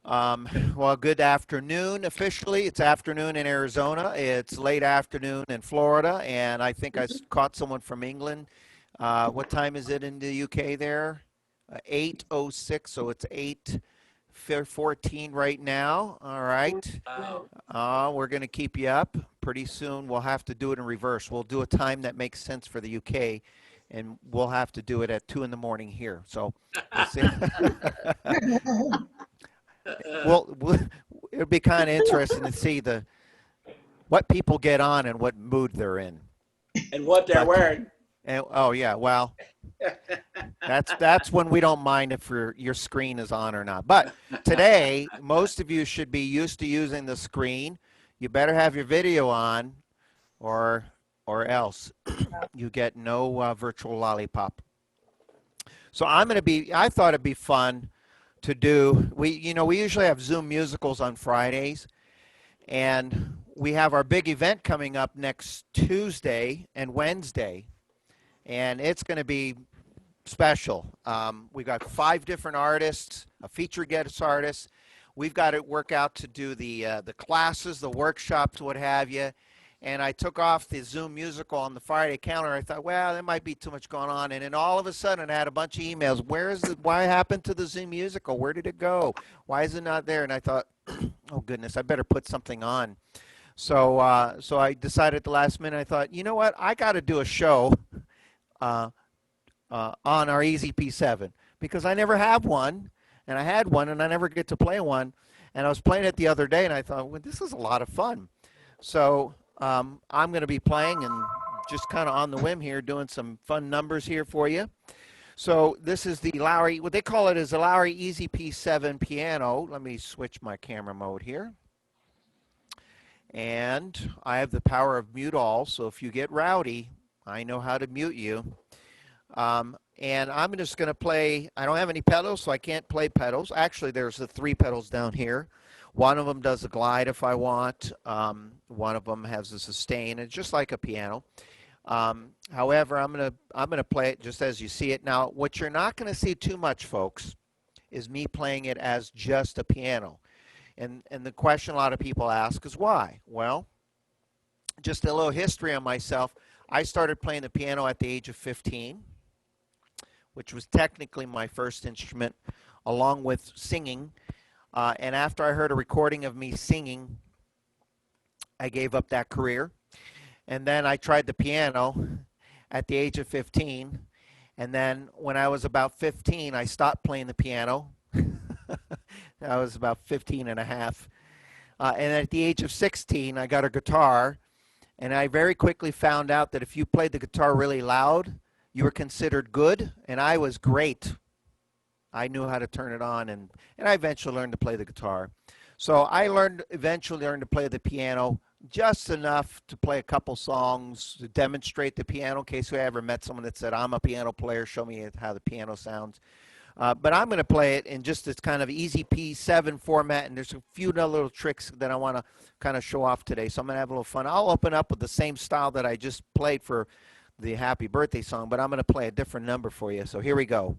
Well, good afternoon officially. It's afternoon in Arizona. It's late afternoon in Florida, and I think caught someone from England. What time is it in the UK there? 8:06, so it's 8:14 right now. All right. Wow. We're going to keep you up. Pretty soon we'll have to do it in reverse. We'll do a time that makes sense for the UK, and we'll have to do it at 2 in the morning here. So we'll see. Well, it'd be kind of interesting to see what people get on and what mood they're in. And what they're But wearing. oh yeah, well, that's when we don't mind if your screen is on or not. But today, most of you should be used to using the screen. You better have your video on, or else you get no virtual lollipop. So I thought it'd be fun to do. We usually have Zoom musicals on Fridays, and we have our big event coming up next Tuesday and Wednesday, and it's going to be special. We got 5 different artists, a featured guest artist. We've got to work out to do the classes, the workshops, what have you. And I took off the Zoom musical on the Friday calendar. I thought, well, there might be too much going on. And then all of a sudden, I had a bunch of emails. Why happened to the Zoom musical? Where did it go? Why is it not there? And I thought, oh goodness, I better put something on. So, so I decided at the last minute. I thought, you know what? I got to do a show on our EZp7 because I never have one, and I had one, and I never get to play one. And I was playing it the other day, and I thought, well, this is a lot of fun. So I'm going to be playing and just kind of on the whim here, doing some fun numbers here for you. So this is the Lowrey, what they call it is the Lowrey EZp7 piano. Let me switch my camera mode here. And I have the power of mute all, so if you get rowdy, I know how to mute you. And I'm just going to play, I don't have any pedals, so I can't play pedals. Actually, there's the 3 pedals down here. One of them does a glide if I want. One of them has a sustain. It's just like a piano. However, I'm gonna play it just as you see it. Now, what you're not going to see too much, folks, is me playing it as just a piano. And the question a lot of people ask is why? Well, just a little history on myself. I started playing the piano at the age of 15, which was technically my first instrument, along with singing. And after I heard a recording of me singing, I gave up that career. And then I tried the piano at the age of 15. And then when I was about 15, I stopped playing the piano. I was about 15 and a half. And at the age of 16, I got a guitar. And I very quickly found out that if you played the guitar really loud, you were considered good. And I was great. I knew how to turn it on, and I eventually learned to play the guitar. So I eventually learned to play the piano just enough to play a couple songs to demonstrate the piano in case I ever met someone that said, I'm a piano player, show me how the piano sounds. But I'm going to play it in just this kind of EZp7 format, and there's a few other little tricks that I want to kind of show off today. So I'm going to have a little fun. I'll open up with the same style that I just played for the happy birthday song, but I'm going to play a different number for you. So here we go.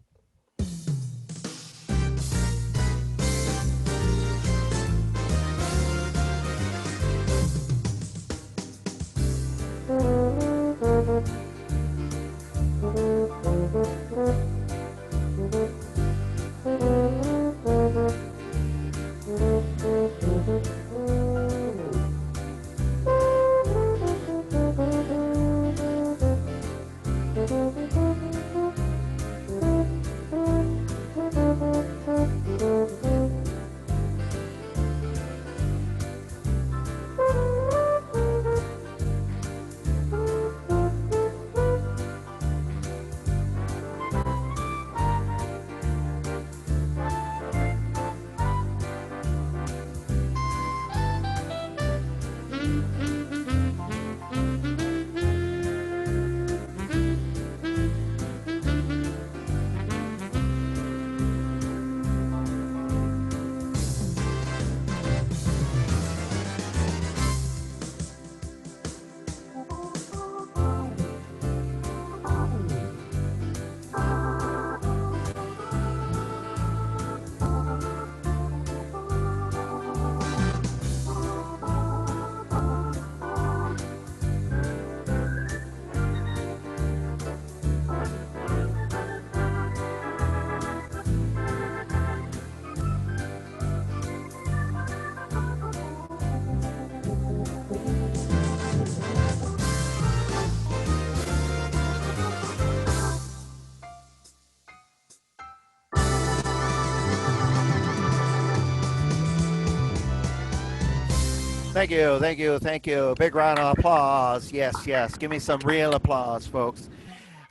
Thank you, thank you, thank you. Big round of applause. Yes, yes. Give me some real applause, folks.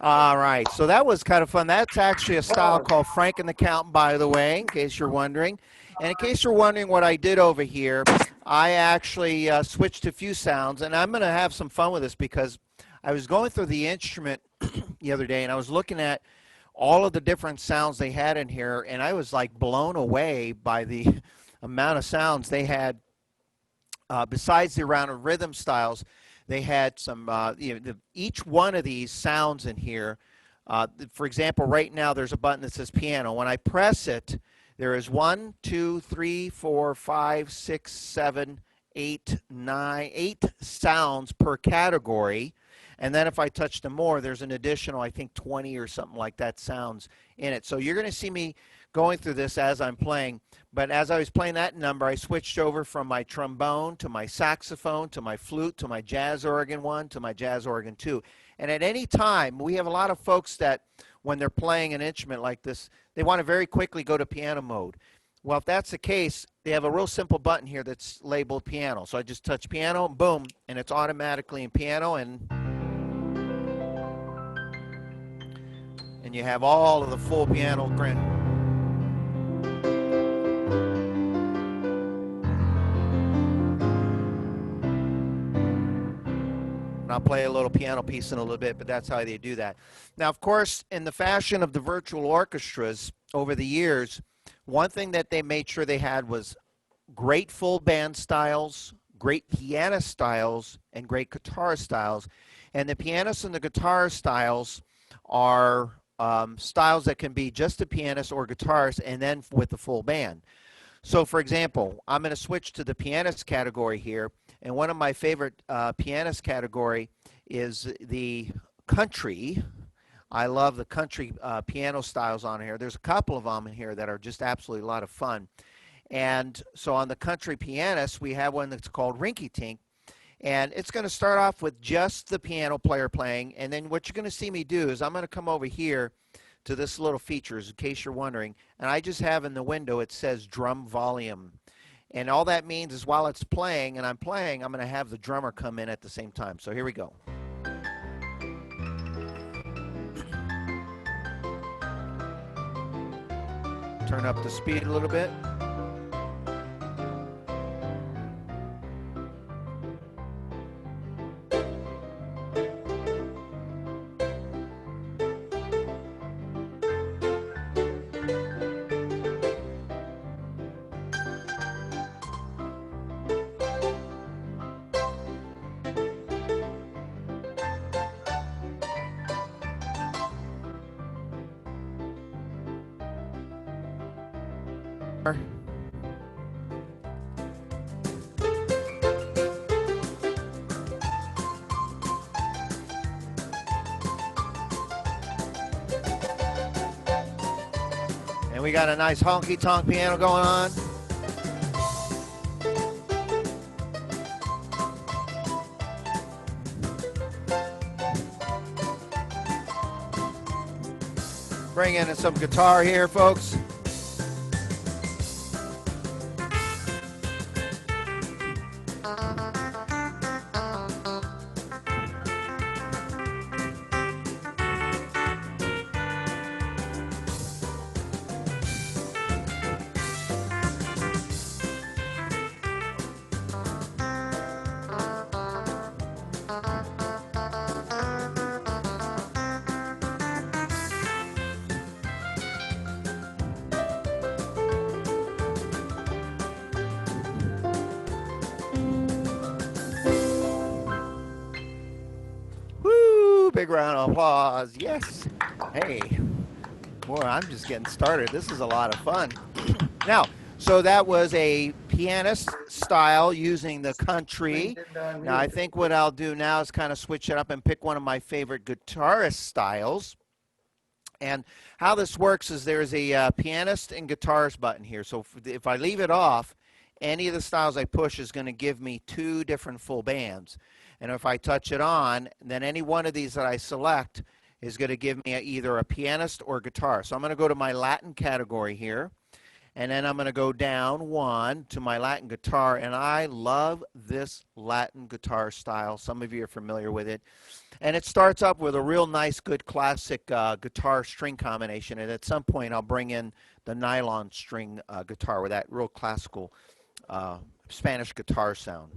All right, so that was kind of fun. That's actually a style called Frank and the Count, by the way, in case you're wondering. And in case you're wondering what I did over here, I actually switched a few sounds, and I'm going to have some fun with this because I was going through the instrument the other day, and I was looking at all of the different sounds they had in here, and I was like blown away by the amount of sounds they had. Besides the round of rhythm styles, they had some, each one of these sounds in here. For example, right now there's a button that says piano. When I press it, there is 1, 2, 3, 4, 5, 6, 7, 8, 9, 8 sounds per category. And then if I touch them more, there's an additional, I think, 20 or something like that sounds in it. So you're going to see me going through this as I'm playing. But as I was playing that number, I switched over from my trombone to my saxophone to my flute to my jazz organ 1 to my jazz organ 2. And at any time, we have a lot of folks that when they're playing an instrument like this, they want to very quickly go to piano mode. Well, if that's the case, they have a real simple button here that's labeled piano. So I just touch piano, boom, and it's automatically in piano, and you have all of the full piano grin. And I'll play a little piano piece in a little bit, but that's how they do that. Now, of course, in the fashion of the virtual orchestras over the years, one thing that they made sure they had was great full band styles, great pianist styles, and great guitar styles. And the pianist and the guitar styles are styles that can be just a pianist or guitarist and then with the full band. So for example, I'm going to switch to the pianist category here, and one of my favorite pianist category is the country. I love the country piano styles on here. There's a couple of them in here that are just absolutely a lot of fun. And so on the country pianist, we have one that's called Rinky Tink. And it's going to start off with just the piano player playing. And then what you're going to see me do is I'm going to come over here to this little features, in case you're wondering. And I just have in the window, it says drum volume. And all that means is while it's playing and I'm playing, I'm going to have the drummer come in at the same time. So here we go. Turn up the speed a little bit. And we got a nice honky-tonk piano going on. Bring in some guitar here, folks. Big round of applause. Yes. Hey, boy, I'm just getting started. This is a lot of fun. Now, so that was a pianist style using the country. Now, I think what I'll do now is kind of switch it up and pick one of my favorite guitarist styles. And how this works is there's a pianist and guitarist button here. So if I leave it off, any of the styles I push is going to give me 2 different full bands. And if I touch it on, then any one of these that I select is going to give me either a pianist or guitar. So I'm going to go to my Latin category here. And then I'm going to go down 1 to my Latin guitar, and I love this Latin guitar style. Some of you are familiar with it. And it starts up with a real nice, good classic guitar string combination, and at some point I'll bring in the nylon string guitar with that real classical Spanish guitar sound.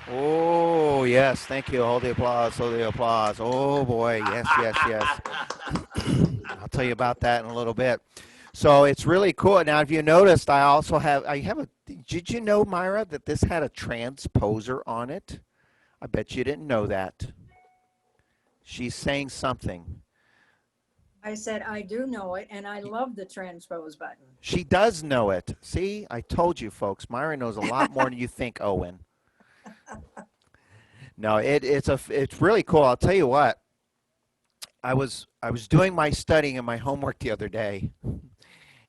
Oh, yes. Thank you. Hold the applause. Hold the applause. Oh, boy. Yes, yes, yes. I'll tell you about that in a little bit. So it's really cool. Now, if you noticed, I have a, did you know, Myra, that this had a transposer on it? I bet you didn't know that. She's saying something. I said, I do know it, and I love the transpose button. She does know it. See, I told you, folks. Myra knows a lot more than you think, Owen. No, it's really cool. I'll tell you what. I was doing my studying and my homework the other day,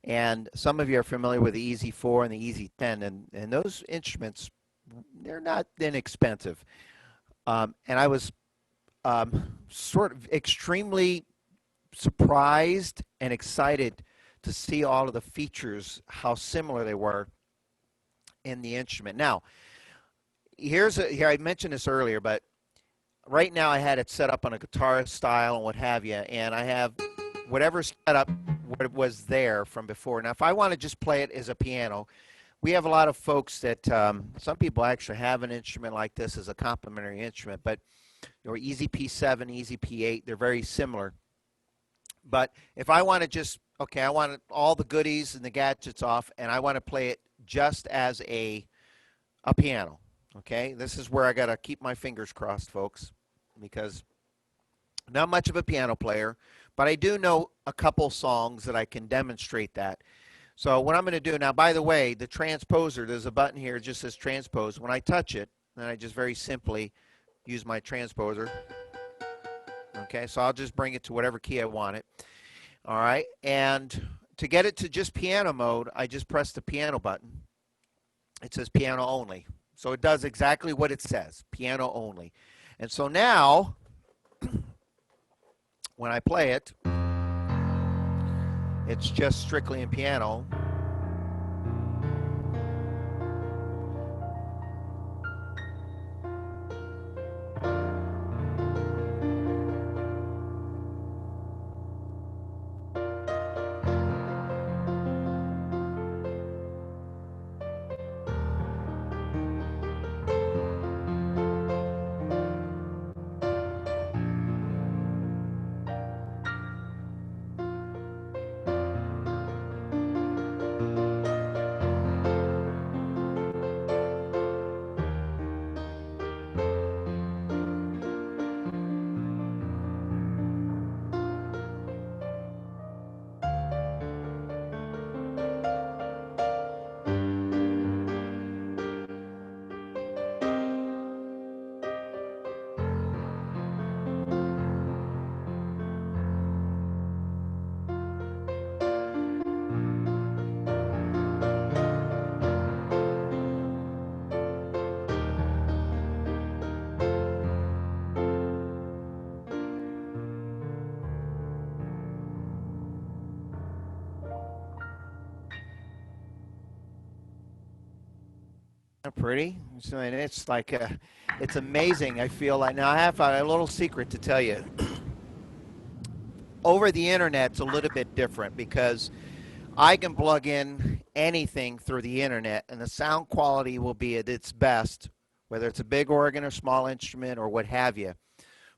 and some of you are familiar with the EZp4 and the EZp7, and those instruments, they're not inexpensive. And I was sort of extremely surprised and excited to see all of the features, how similar they were in the instrument. Now, here I mentioned this earlier, but right now I had it set up on a guitar style and what have you, and I have whatever setup was there from before. Now, if I want to just play it as a piano, we have a lot of folks that some people actually have an instrument like this as a complementary instrument, but EZp7, EZp8, they're very similar. But if I want to just, okay, I want all the goodies and the gadgets off, and I want to play it just as a piano, okay? This is where I got to keep my fingers crossed, folks, because I'm not much of a piano player, but I do know a couple songs that I can demonstrate that. So what I'm going to do now, by the way, the transposer, there's a button here that just says transpose. When I touch it, then I just very simply use my transposer. Okay, so I'll just bring it to whatever key I want it. All right, and to get it to just piano mode, I just press the piano button. It says piano only. So it does exactly what it says, piano only. And so now, when I play it, it's just strictly in piano. Pretty. So, and it's like, it's amazing. I feel like now I have a little secret to tell you. Over the internet, it's a little bit different because I can plug in anything through the internet, and the sound quality will be at its best, whether it's a big organ or small instrument or what have you.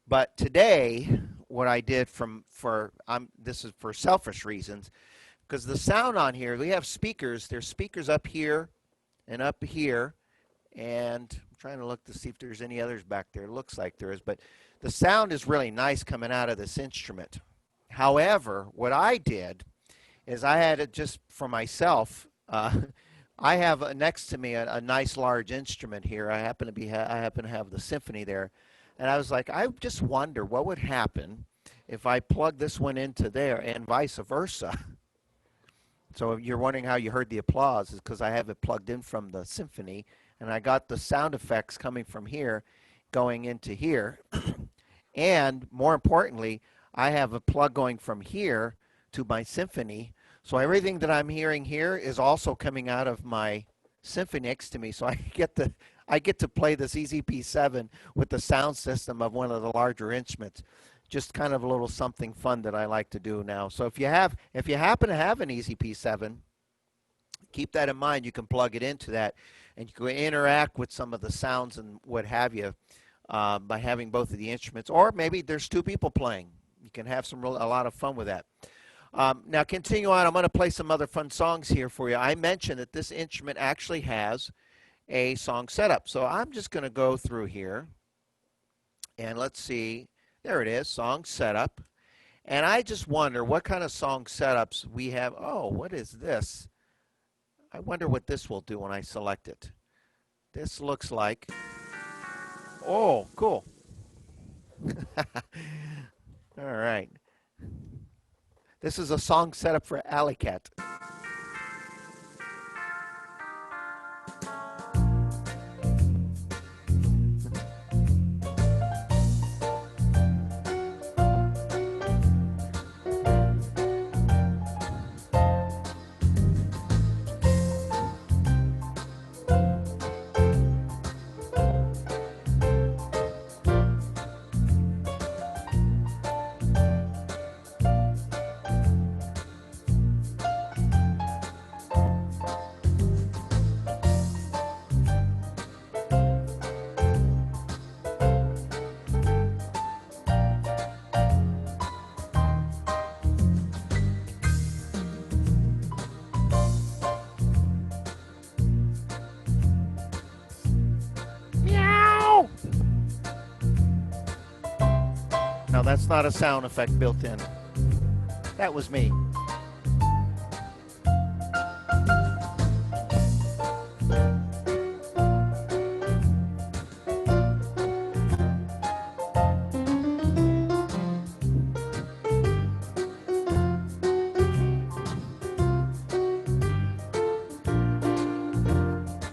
But today, what I did this is for selfish reasons, because the sound on here, we have speakers. There's speakers up here and up here. And I'm trying to look to see if there's any others back there. It looks like there is, but the sound is really nice coming out of this instrument. However, what I did is I had it just for myself. I have next to me a nice large instrument here. I happen to have the symphony there, and I was like, I just wonder what would happen if I plug this one into there and vice versa. So you're wondering how you heard the applause is because I have it plugged in from the symphony. And I got the sound effects coming from here going into here. And more importantly, I have a plug going from here to my symphony. So everything that I'm hearing here is also coming out of my symphony next to me. So I get to play this EZp7 with the sound system of one of the larger instruments. Just kind of a little something fun that I like to do now. So if you happen to have an EZp7, keep that in mind. You can plug it into that, and you can interact with some of the sounds and what have you by having both of the instruments. Or maybe there's two people playing. You can have a lot of fun with that. Now, continue on. I'm going to play some other fun songs here for you. I mentioned that this instrument actually has a song setup. So I'm just going to go through here, and let's see. There it is, song setup. And I just wonder what kind of song setups we have. Oh, what is this? I wonder what this will do when I select it. This looks like, oh, cool. All right. This is a song setup for Alley Cat. that's not a sound effect built in. That was me.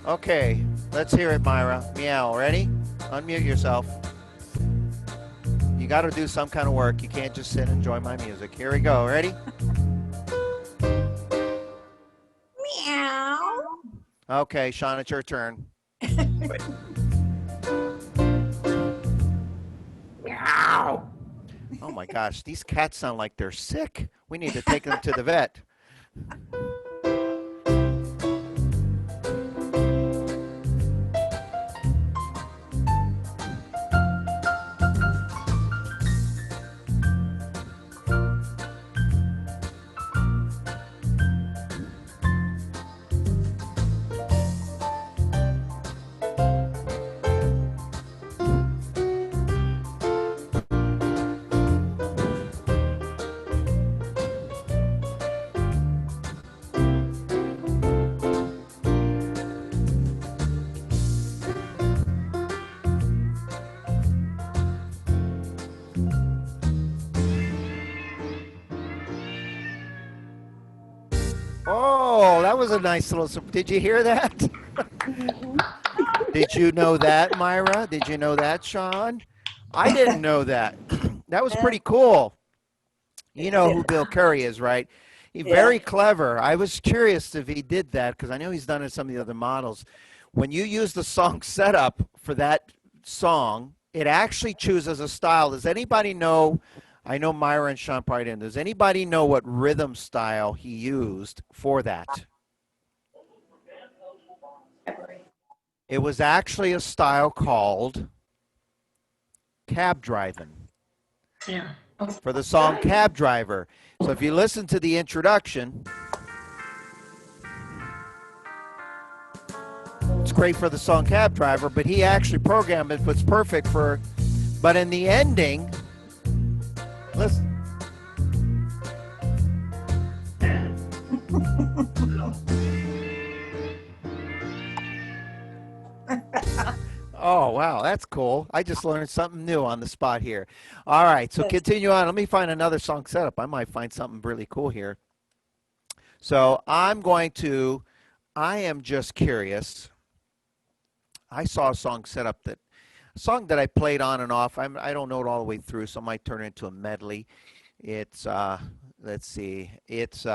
Okay, let's hear it, Myra. Meow. Ready? Unmute yourself. You got to do some kind of work. You can't just sit and enjoy my music. Here we go. Ready? Meow. Okay, Sean, it's your turn. Meow. Oh my gosh, these cats sound like they're sick. We need to take them to the vet. Oh, that was a nice little. Did you hear that? Did you know that, Myra? Did you know that, Sean? I didn't know that. That was pretty cool. You know who Bill Curry is, right? He's very clever. I was curious if he did that because I know he's done it in some of the other models. When you use the song setup for that song, it actually chooses a style. Does anybody know? I know Myra and Sean probably didn't. Does anybody know what rhythm style he used for that? It was actually a style called cab driving. Yeah. For the song Cab Driver. So if you listen to the introduction, it's great for the song Cab Driver, but he actually programmed it, it's perfect for, but in the ending, listen. Oh, wow, that's cool. I just learned something new on the spot here. All right, so continue on. Let me find another song setup. I might find something really cool here. So I am just curious. I saw a song setup a song that I played on and off. I don't know it all the way through, so I might turn it into a medley. It's, let's see, it's,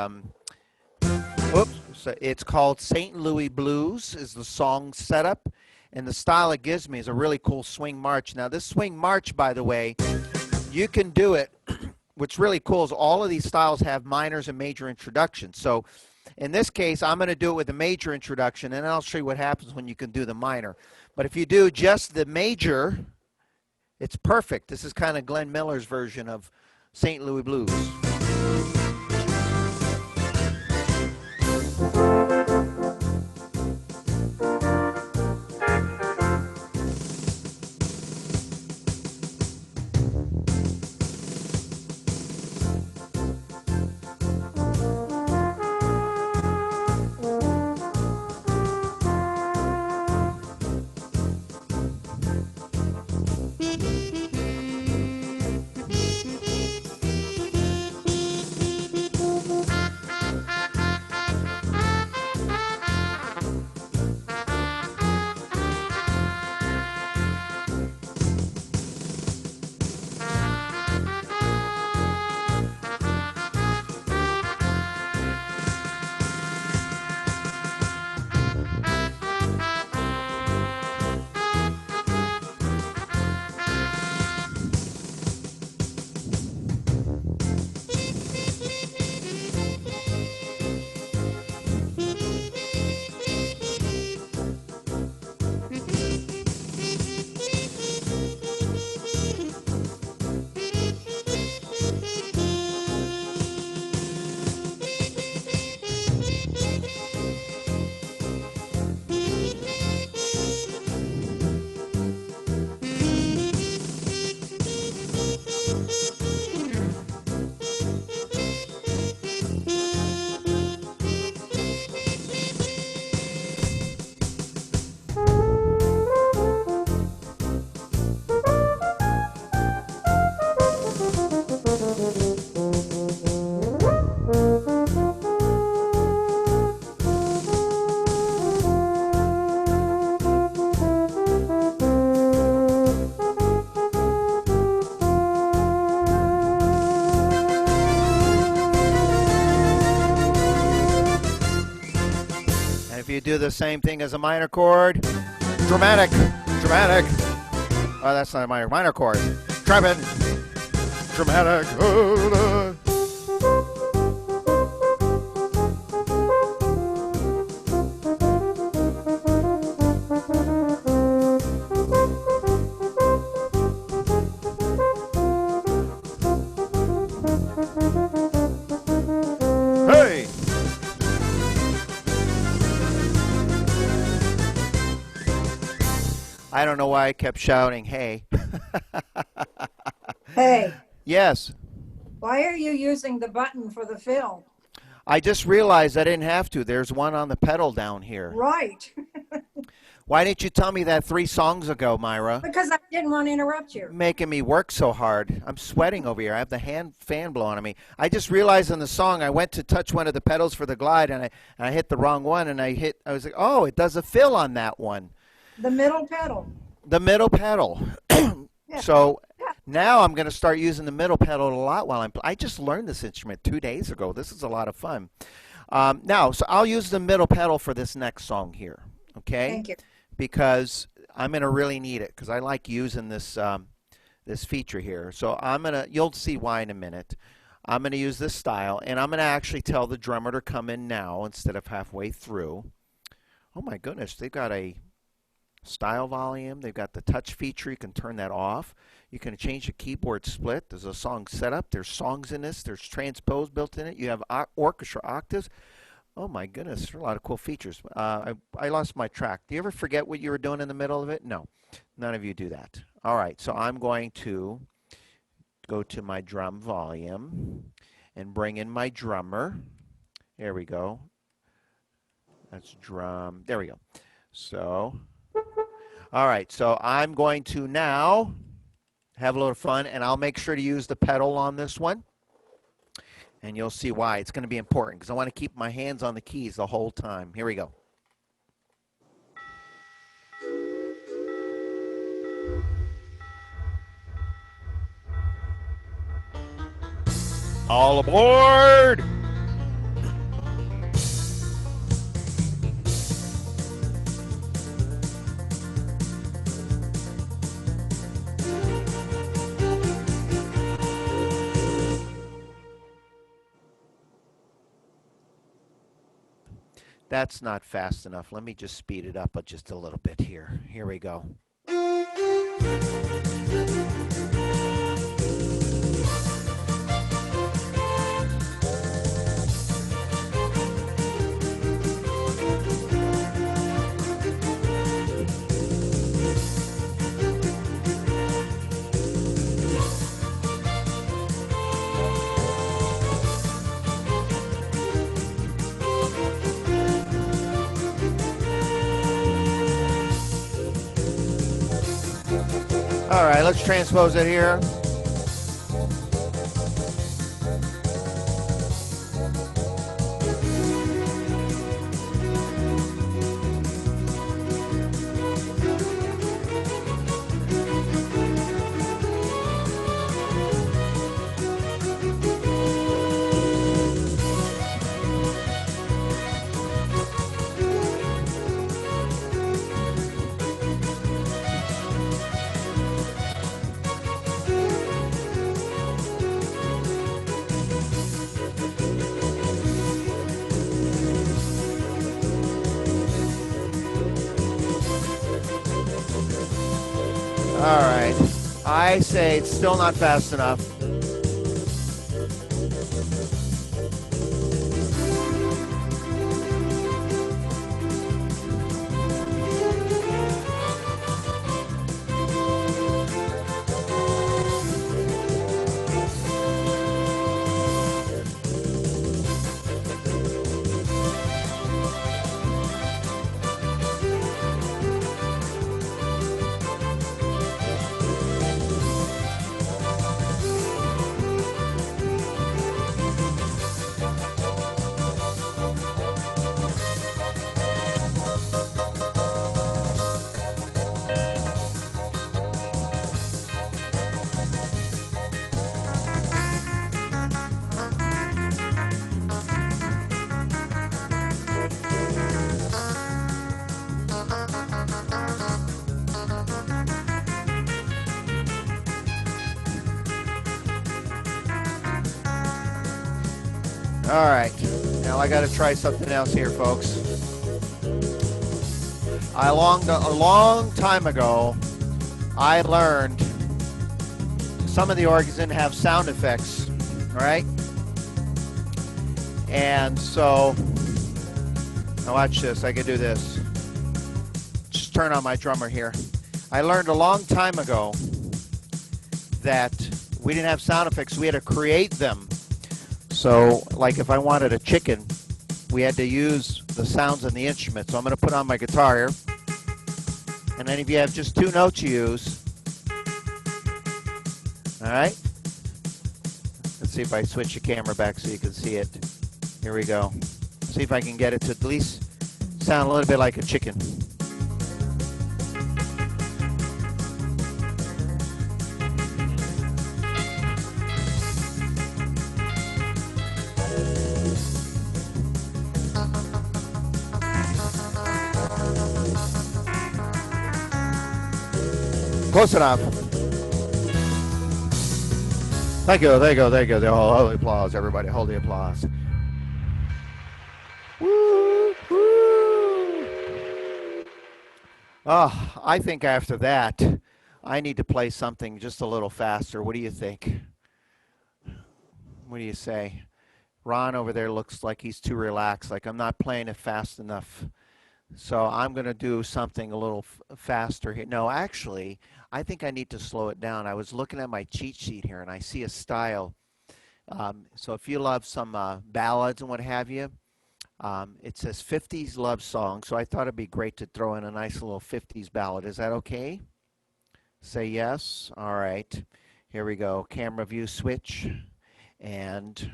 it's called St. Louis Blues is the song setup. And the style it gives me is a really cool swing march. Now, this swing march, by the way, you can do it. What's really cool is all of these styles have minors and major introductions. So in this case, I'm going to do it with the major introduction, and I'll show you what happens when you can do the minor. But if you do just the major, it's perfect. This is kind of Glenn Miller's version of St. Louis Blues. you do the same thing as a minor chord, dramatic, dramatic. Oh, that's not a minor chord. Driving, dramatic. Hey! I don't know why I kept shouting, hey. Hey, Yes, why are you using the button for the fill? I just realized I didn't have to. There's one on the pedal down here. Right, Why didn't you tell me that 3 songs ago, Myra? because I didn't want to interrupt you. Making me work so hard. I'm sweating over here. I have the fan blowing on me. I just realized in the song I went to touch one of the pedals for the glide and I hit the wrong one and I was like, oh, it does a fill on that one. The middle pedal. The middle pedal. Yeah. So Yeah. now I'm going to start using the middle pedal a lot while I just learned this instrument 2 days ago. This is a lot of fun. So I'll use the middle pedal for this next song here. Okay? Thank you. Because I'm going to really need it because I like using this this feature here. So you'll see why in a minute. I'm going to use this style and I'm going to actually tell the drummer to come in now instead of halfway through. Oh my goodness, they've got a style volume. They've got the touch feature. You can turn that off. You can change the keyboard split. There's a song setup. There's songs in this. There's transpose built in it. You have orchestra octaves. Oh my goodness, there are a lot of cool features. I lost my track. Do you ever forget what you were doing in the middle of it? No, none of you do that. All right, so I'm going to go to my drum volume and bring in my drummer. There we go. That's drum. There we go. So, all right, so I'm going to now have a little fun, and I'll make sure to use the pedal on this one. And you'll see why. It's going to be important because I want to keep my hands on the keys the whole time. Here we go. All aboard! That's not fast enough. Let me just speed it up just a little bit here. Here we go. All right, let's transpose it here. All right. I say it's still not fast enough. All right. Now I got to try something else here, folks. A long time ago, I learned some of the organs didn't have sound effects, right? And so, now watch this. I can do this. Just turn on my drummer here. I learned a long time ago that we didn't have sound effects. We had to create them. So, like if I wanted a chicken, we had to use the sounds in the instrument. So I'm going to put on my guitar here. And then if you have just 2 notes you use, all right? Let's see if I switch the camera back so you can see it. Here we go. See if I can get it to at least sound a little bit like a chicken. Close enough. Thank you, thank you, thank you. Hold the applause, everybody. Hold the applause. Woo, woo. Oh, I think after that, I need to play something just a little faster. What do you think? What do you say? Ron over there looks like he's too relaxed, like I'm not playing it fast enough. So I'm going to do something a little faster here. No, actually, I think I need to slow it down. I was looking at my cheat sheet here, and I see a style. So if you love some ballads and what have you, it says 50s love song. So I thought it'd be great to throw in a nice little 50s ballad. Is that okay? Say yes. All right. Here we go. Camera view switch. And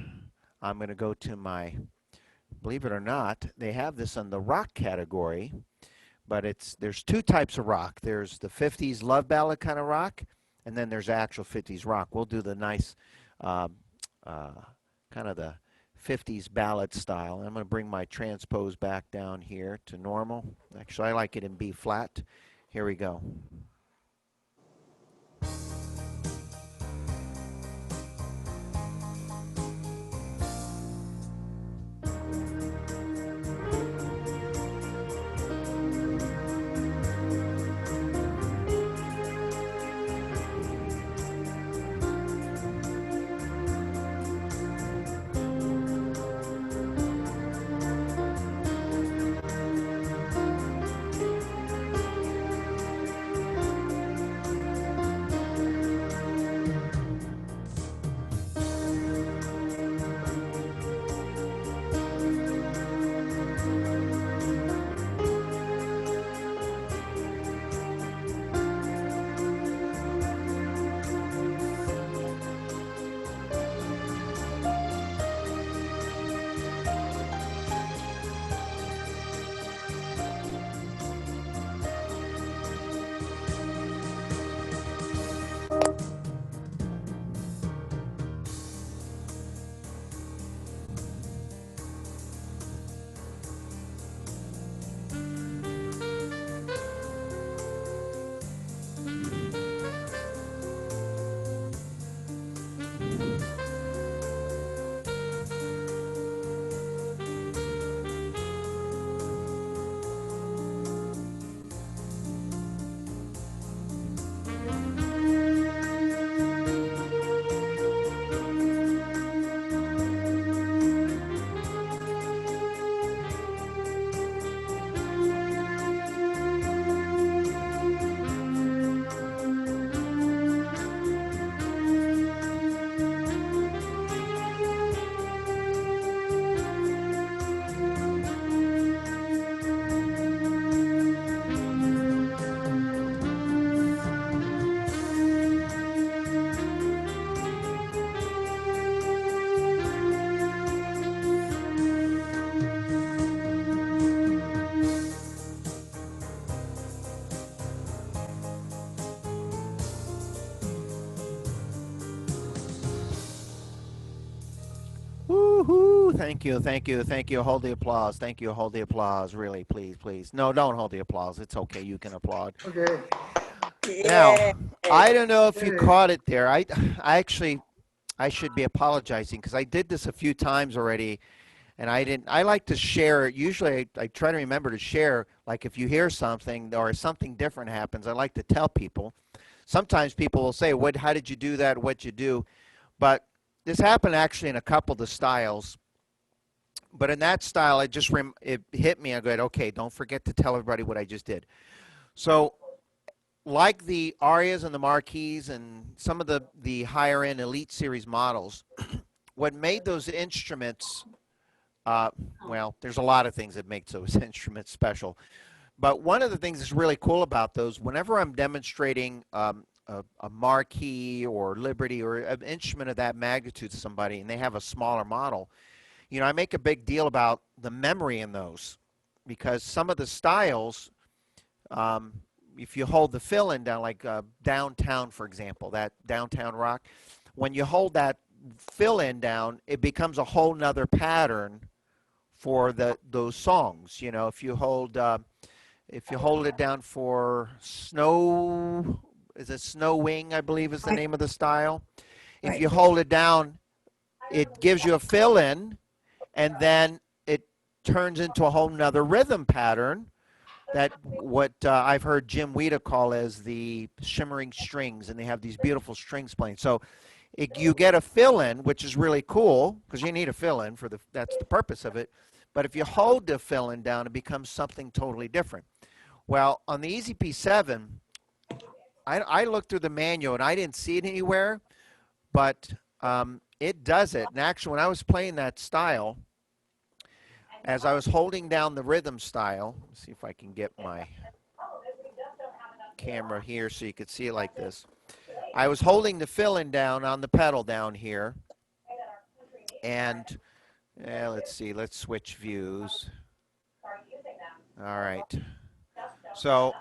I'm going to go to my... Believe it or not, they have this in the rock category, but there's 2 types of rock. There's the 50s love ballad kind of rock, and then there's actual 50s rock. We'll do the nice kind of the 50s ballad style. I'm going to bring my transpose back down here to normal. Actually, I like it in B flat. Here we go. Woo-hoo. Thank you, thank you, thank you. Hold the applause. Thank you. Hold the applause. Really, please, please. No, don't hold the applause. It's okay. You can applaud. Okay. Now, I don't know if you caught it there. I actually, I should be apologizing because I did this a few times already And I like to share, usually I try to remember to share, like if you hear something or something different happens, I like to tell people. Sometimes people will say, how did you do that? What'd you do? But this happened actually in a couple of the styles. But in that style, it hit me. I go, okay, don't forget to tell everybody what I just did. So like the Arias and the Marquis and some of the higher end Elite Series models, what made those instruments, well, there's a lot of things that make those instruments special. But one of the things that's really cool about those, whenever I'm demonstrating a Marquis or Liberty or an instrument of that magnitude to somebody and they have a smaller model, you know, I make a big deal about the memory in those, because some of the styles, if you hold the fill-in down, like Downtown, for example, that Downtown Rock, when you hold that fill-in down, it becomes a whole nother pattern for those songs. You know, if you hold it down for Snow, is it Snow Wing, I believe is the name of the style. If Right. you hold it down, it gives you a fill-in, and then it turns into a whole nother rhythm pattern that what I've heard Jim Wheater call as the shimmering strings, and they have these beautiful strings playing. So you get a fill-in, which is really cool because you need a fill-in that's the purpose of it. But if you hold the fill-in down, it becomes something totally different. Well, on the EZp7, I looked through the manual and I didn't see it anywhere, but it does it. And actually, when I was playing that style, as I was holding down the rhythm style, let's see if I can get my camera here so you could see it like this. I was holding the fill-in down on the pedal down here, and let's see, let's switch views. All right. So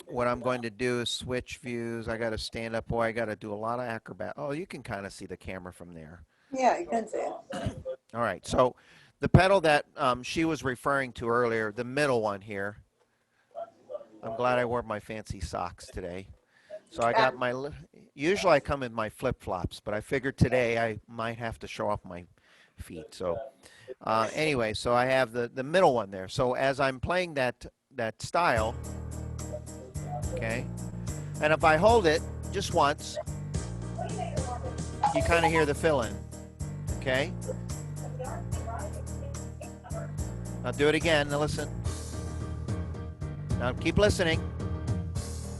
what I'm going to do is switch views. I got to stand up. Boy, I got to do a lot of acrobat. Oh, you can kind of see the camera from there. Yeah, you can see it. All right. So the pedal that she was referring to earlier, the middle one here. I'm glad I wore my fancy socks today. So I got usually I come in my flip-flops, but I figured today I might have to show off my feet. So anyway, so I have the middle one there. So as I'm playing that style, okay, and if I hold it just once, you kind of hear the fill-in, okay? I'll do it again. Now listen. Now keep listening.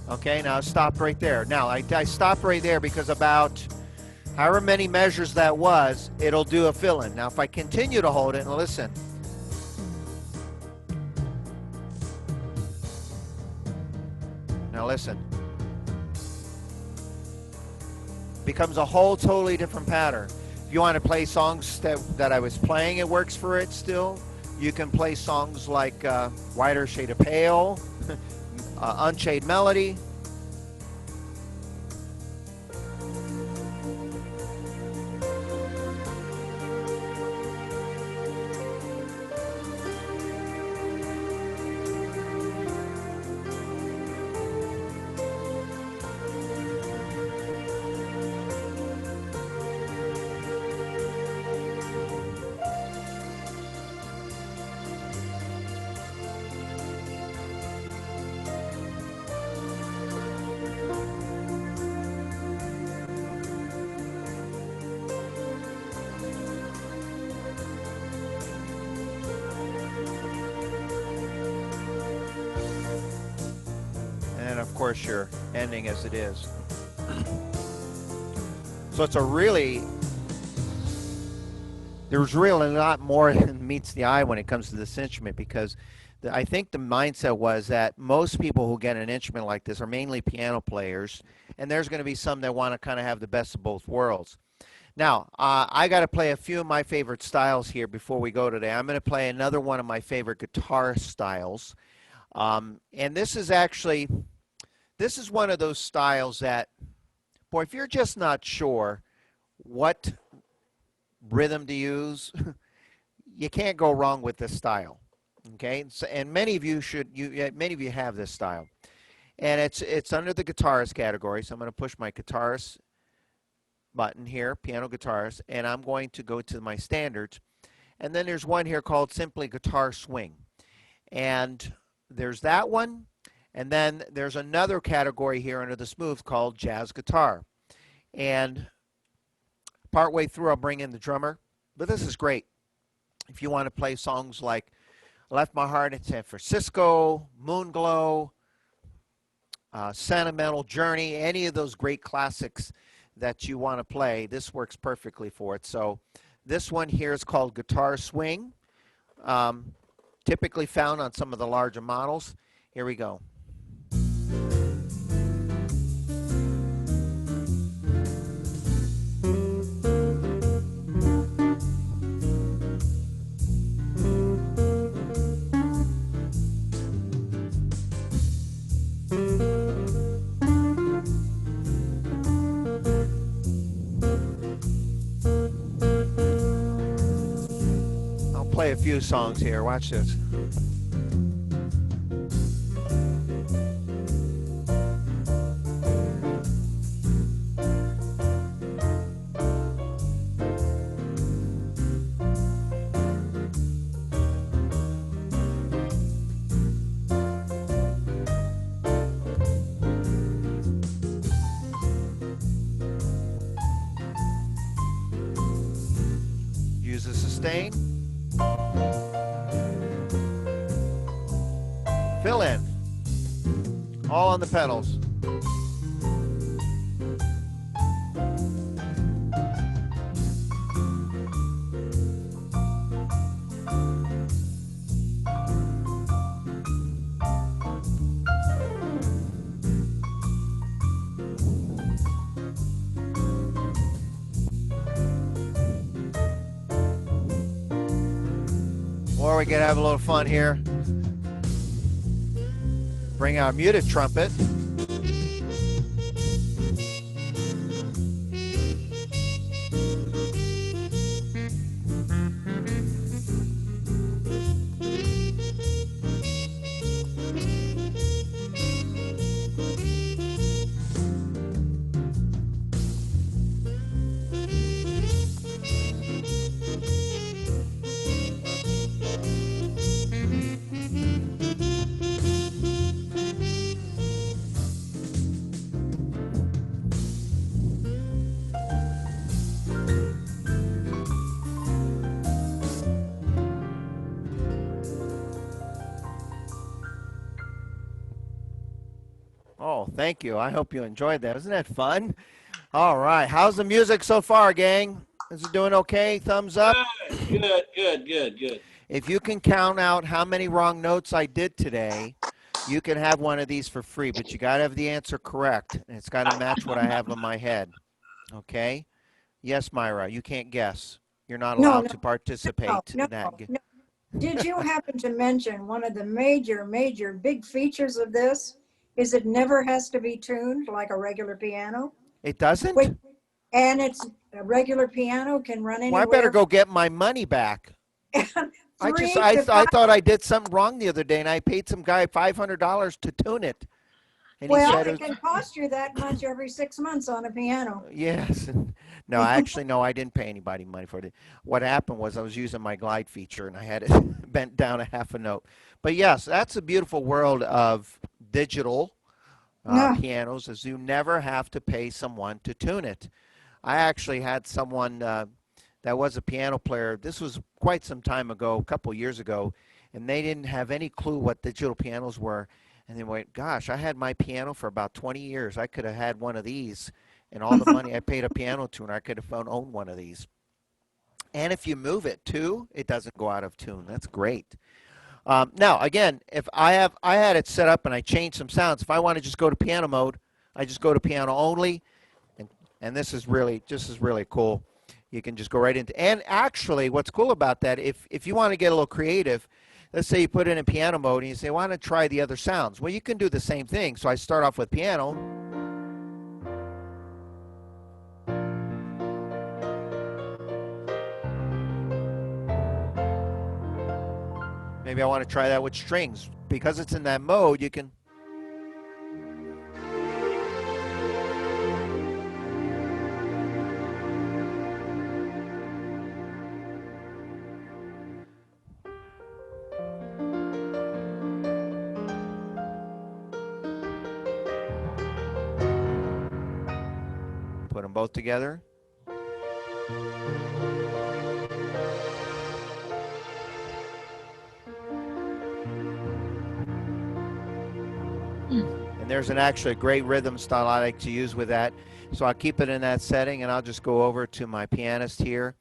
Okay, now stop right there. Now I stopped right there because about however many measures that was, it'll do a fill-in. Now if I continue to hold it and listen. Now listen. Becomes a whole totally different pattern. If you want to play songs that I was playing, it works for it still. You can play songs like Whiter Shade of Pale, Unchained Melody. And of course your ending as it is. So it's there's really a lot more than meets the eye when it comes to this instrument, because I think the mindset was that most people who get an instrument like this are mainly piano players, and there's going to be some that want to kind of have the best of both worlds. Now, I got to play a few of my favorite styles here before we go today. I'm going to play another one of my favorite guitar styles. And this is one of those styles that, boy, if you're just not sure what rhythm to use, you can't go wrong with this style. Okay, so, and many of you have this style, and it's under the guitarist category. So I'm going to push my guitarist button here, piano guitars, and I'm going to go to my standards. And then there's one here called simply guitar swing. And there's that one. And then there's another category here under the smooth called jazz guitar. And partway through, I'll bring in the drummer. But this is great if you want to play songs like Left My Heart in San Francisco, Moonglow, Sentimental Journey, any of those great classics that you want to play. This works perfectly for it. So this one here is called Guitar Swing, typically found on some of the larger models. Here we go. Play a few songs here. Watch this. Use the sustain. Fill in. All on the pedals. Or we can have a little fun here. Bring our muted trumpet. Oh, thank you. I hope you enjoyed that. Isn't that fun? All right. How's the music so far, gang? Is it doing okay? Thumbs up? Good. If you can count out how many wrong notes I did today, you can have one of these for free, but you got to have the answer correct. And it's got to match what I have in my head. Okay? Yes, Myra, you can't guess. You're not allowed to participate in that. No. Did you happen to mention one of the major big features of this is it never has to be tuned like a regular piano? It doesn't? And it's a regular piano can run anywhere. Well, I better go get my money back. I thought I did something wrong the other day, and I paid some guy $500 to tune it. And well, he said it can cost you that much every 6 months on a piano. Yes. No, actually, no, I didn't pay anybody money for it. What happened was I was using my glide feature, and I had it bent down a half a note. But yes, that's a beautiful world of digital pianos, is you never have to pay someone to tune it. I actually had someone that was a piano player. This was quite some time ago, a couple years ago, and they didn't have any clue what digital pianos were. And they went, gosh, I had my piano for about 20 years. I could have had one of these, and all the money I paid a piano tuner, I could have owned one of these. And if you move it too, it doesn't go out of tune. That's great. Now, again, if I had it set up and I changed some sounds. If I want to just go to piano mode, I just go to piano only, and this is really cool. You can just go right into. And actually, what's cool about that, if you want to get a little creative, let's say you put it in piano mode and you say, "I want to try the other sounds." Well, you can do the same thing. So I start off with piano. Maybe I want to try that with strings. Because it's in that mode, you can. them both together. And there's actually a great rhythm style I like to use with that. So I'll keep it in that setting, and I'll just go over to my pianist here.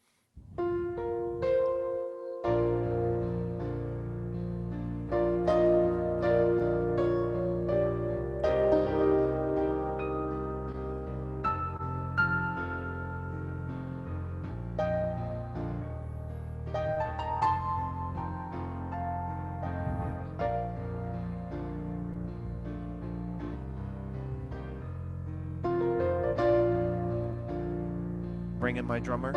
Bring in my drummer.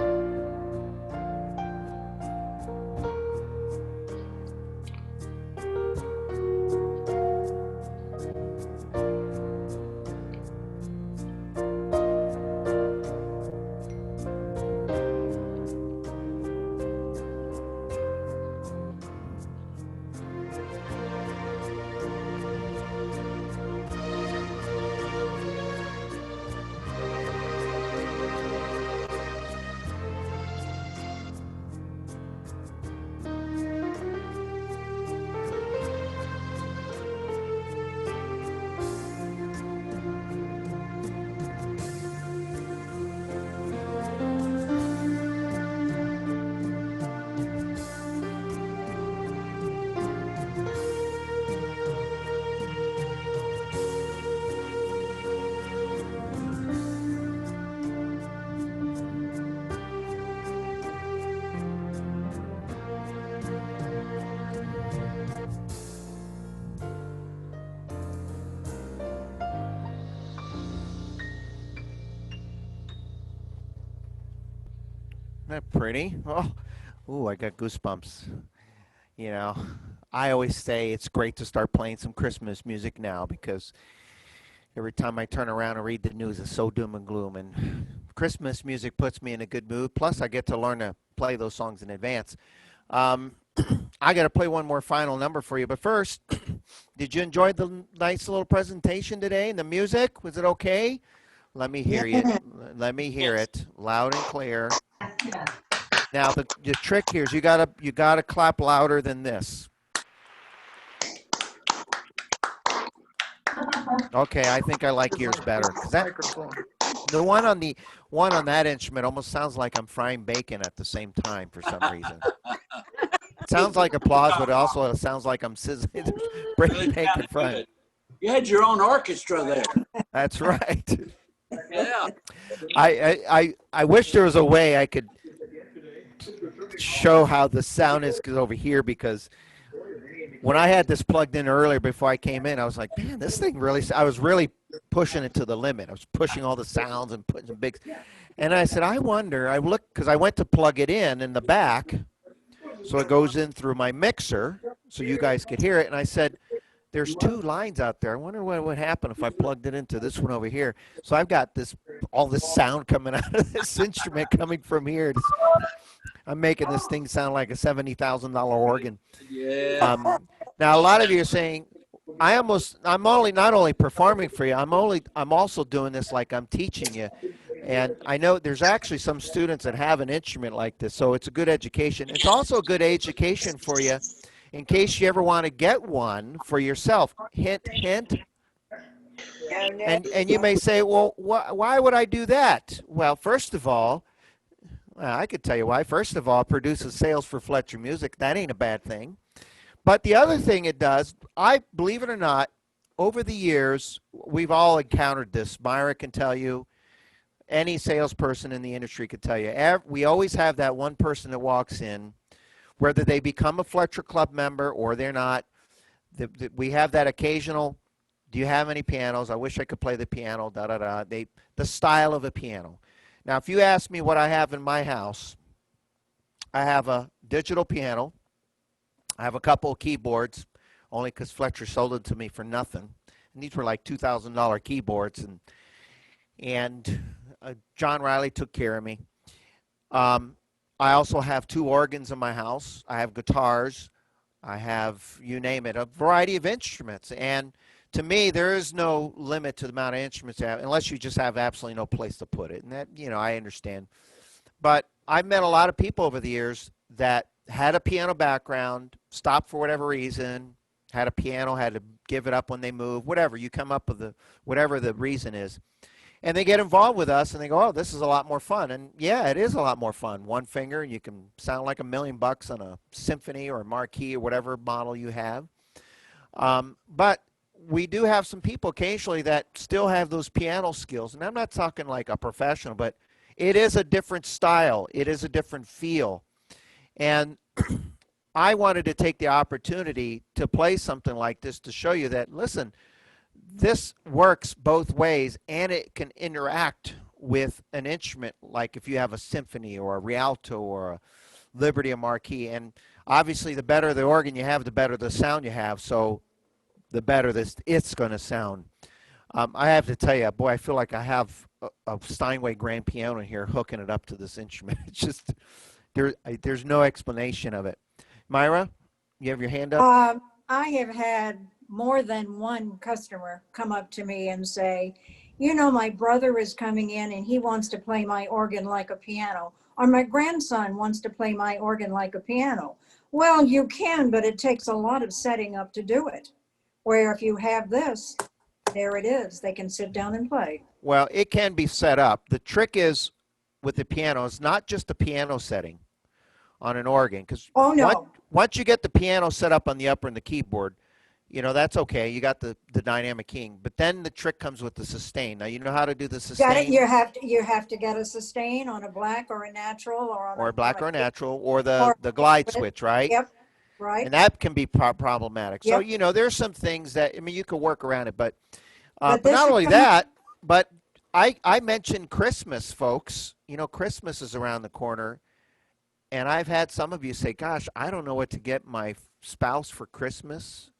Isn't that pretty? Oh, ooh, I got goosebumps. You know, I always say it's great to start playing some Christmas music now because every time I turn around and read the news, it's so doom and gloom. And Christmas music puts me in a good mood. Plus, I get to learn to play those songs in advance. I got to play one more final number for you. But first, did you enjoy the nice little presentation today and the music? Was it okay? Let me hear you. Let me hear it loud and clear. Now the trick here is you gotta clap louder than this. Okay, I think I like yours better. The one on that instrument almost sounds like I'm frying bacon at the same time for some reason. It sounds like applause, but also it sounds like I'm sizzling, breaking bacon frying. You had your own orchestra there. That's right. Yeah. I wish there was a way I could show how the sound is over here, because when I had this plugged in earlier before I came in, I was like, man, this thing really, I was really pushing it to the limit. I was pushing all the sounds and putting some big, and I said, I wonder, I looked, because I went to plug it in the back, so it goes in through my mixer so you guys could hear it, and I said, there's two lines out there. I wonder what would happen if I plugged it into this one over here. So I've got all this sound coming out of this instrument coming from here. I'm making this thing sound like a $70,000 organ. Yeah. Now a lot of you are saying, I'm not only performing for you, I'm also doing this like I'm teaching you. And I know there's actually some students that have an instrument like this, so it's a good education. It's also a good education for you in case you ever want to get one for yourself. Hint, hint. And you may say, well, why would I do that? Well, first of all, I could tell you why. First of all, it produces sales for Fletcher Music. That ain't a bad thing. But the other thing it does, believe it or not, over the years, we've all encountered this. Myra can tell you. Any salesperson in the industry could tell you. We always have that one person that walks in, whether they become a Fletcher Club member or they're not. We have that occasional, do you have any pianos? I wish I could play the piano, da-da-da. The style of a piano. Now, if you ask me what I have in my house, I have a digital piano. I have a couple of keyboards, only because Fletcher sold it to me for nothing. And these were like $2,000 keyboards, and John Riley took care of me. I also have two organs in my house. I have guitars. I have, you name it, a variety of instruments. And to me, there is no limit to the amount of instruments you have, unless you just have absolutely no place to put it. And that, I understand. But I've met a lot of people over the years that had a piano background, stopped for whatever reason, had a piano, had to give it up when they move, whatever. You come up with whatever the reason is. And they get involved with us and they go, oh, this is a lot more fun. And yeah, it is a lot more fun. One finger and you can sound like $1 million on a symphony or a marquee or whatever model you have. But we do have some people occasionally that still have those piano skills. And I'm not talking like a professional, but it is a different style. It is a different feel. And I wanted to take the opportunity to play something like this to show you that, listen, this works both ways, and it can interact with an instrument like if you have a symphony or a Rialto or a Liberty, a marquee. And obviously, the better the organ you have, the better the sound you have. So the better it's going to sound. I have to tell you, boy, I feel like I have a Steinway grand piano here hooking it up to this instrument. It's just, there's no explanation of it. Myra, you have your hand up? I have had more than one customer come up to me and say, you know, my brother is coming in and he wants to play my organ like a piano, or my grandson wants to play my organ like a piano. Well, you can, but it takes a lot of setting up to do it. Where if you have this, there it is. They can sit down and play. Well, it can be set up. The trick is with the piano, it's not just the piano setting on an organ, because once you get the piano set up on the upper and the keyboard, that's okay. You got the dynamic keying, but then the trick comes with the sustain. Now you know how to do the sustain. Got it. You have to get a sustain on a black or a natural or a black or a natural or the glide switch, right? Yep. Right. And that can be problematic. Yep. So there's some things that you could work around it, but not only that, but I mentioned Christmas, folks. Christmas is around the corner. And I've had some of you say, gosh, I don't know what to get my spouse for Christmas,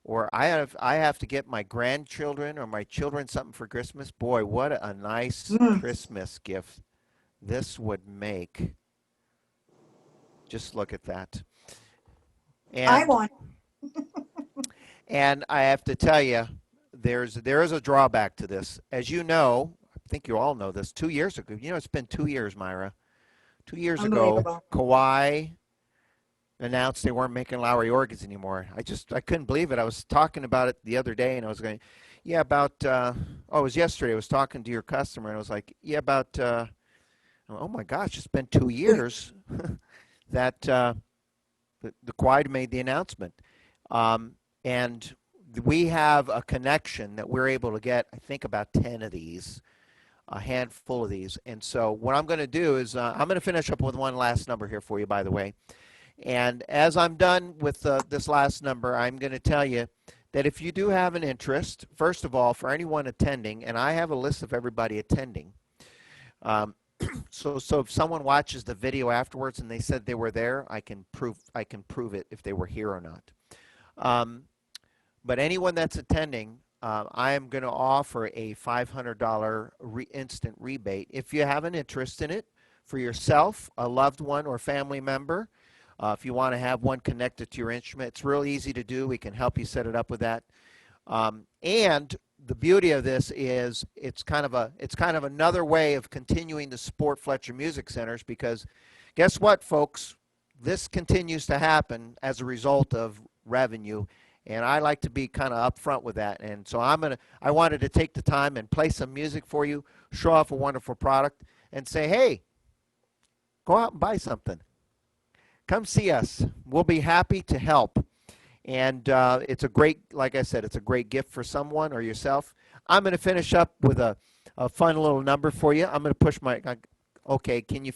or I have to get my grandchildren or my children something for Christmas. Boy, what a nice Christmas gift this would make. Just look at that. And, I want. And I have to tell you, there is a drawback to this. As you know, I think you all know this, 2 years ago, it's been 2 years, Myra. 2 years ago, Kawai announced they weren't making Lowrey organs anymore. I couldn't believe it. I was talking about it the other day, and I was going, it was yesterday. I was talking to your customer, and I was like, oh my gosh, it's been 2 years that the Kawai made the announcement. And we have a connection that we're able to get, I think, about 10 of these. A handful of these. And so what I'm going to do is I'm going to finish up with one last number here for you, by the way. And as I'm done with this last number, I'm going to tell you that if you do have an interest, first of all, for anyone attending, and I have a list of everybody attending, so if someone watches the video afterwards and they said they were there, I can prove it if they were here or not. But anyone that's attending, I am going to offer a $500 instant rebate if you have an interest in it for yourself, a loved one, or family member. If you want to have one connected to your instrument, it's real easy to do. We can help you set it up with that. And the beauty of this is it's kind of another way of continuing to support Fletcher Music Centers, because guess what, folks? This continues to happen as a result of revenue. And I like to be kind of upfront with that. And so I wanted to take the time and play some music for you, show off a wonderful product, and say, hey, go out and buy something. Come see us. We'll be happy to help. And it's a great, like I said, it's a great gift for someone or yourself. I'm going to finish up with a fun little number for you. I'm going to push okay, can you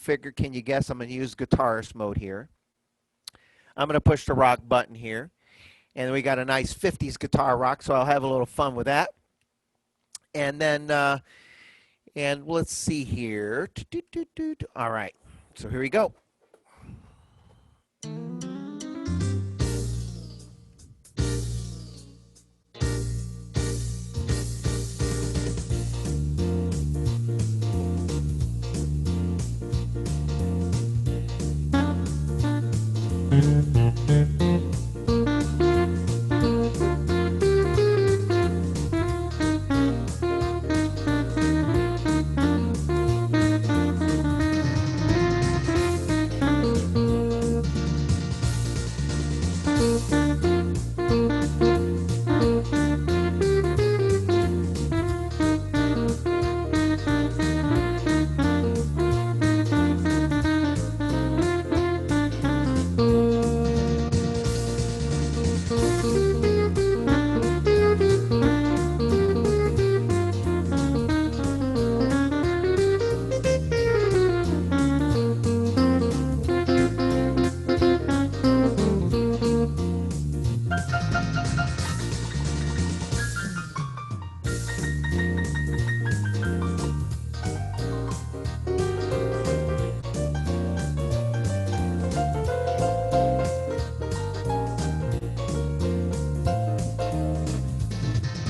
guess? I'm going to use guitarist mode here. I'm going to push the rock button here. And we got a nice 50s guitar rock, so I'll have a little fun with that. And then, and let's see here. All right, so here we go.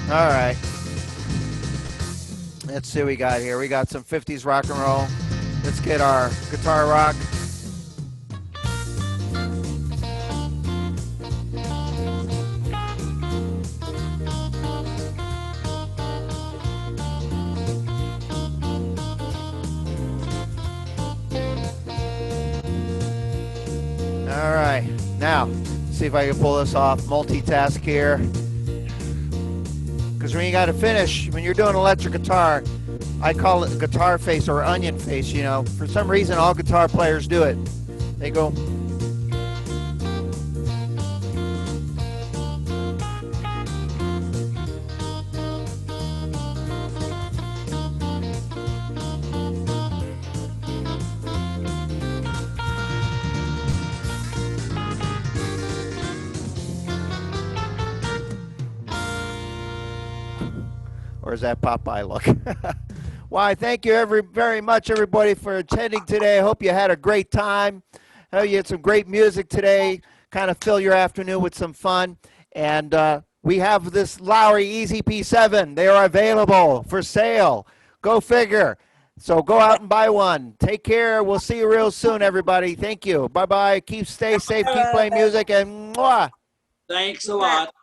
All right. Let's see what we got here. We got some 50s rock and roll. Let's get our guitar rock. All right. Now, see if I can pull this off. Multitask here. Because when you got to finish, when you're doing electric guitar, I call it guitar face or onion face, you know. For some reason, all guitar players do it. They go. Or is that Popeye look? Why, thank you very much, everybody, for attending today. I hope you had a great time. I hope you had some great music today. Kind of fill your afternoon with some fun. And we have this Lowrey EZp7. They are available for sale. Go figure. So go out and buy one. Take care. We'll see you real soon, everybody. Thank you. Bye-bye. Stay safe. Keep playing music. And mwah. Thanks a lot.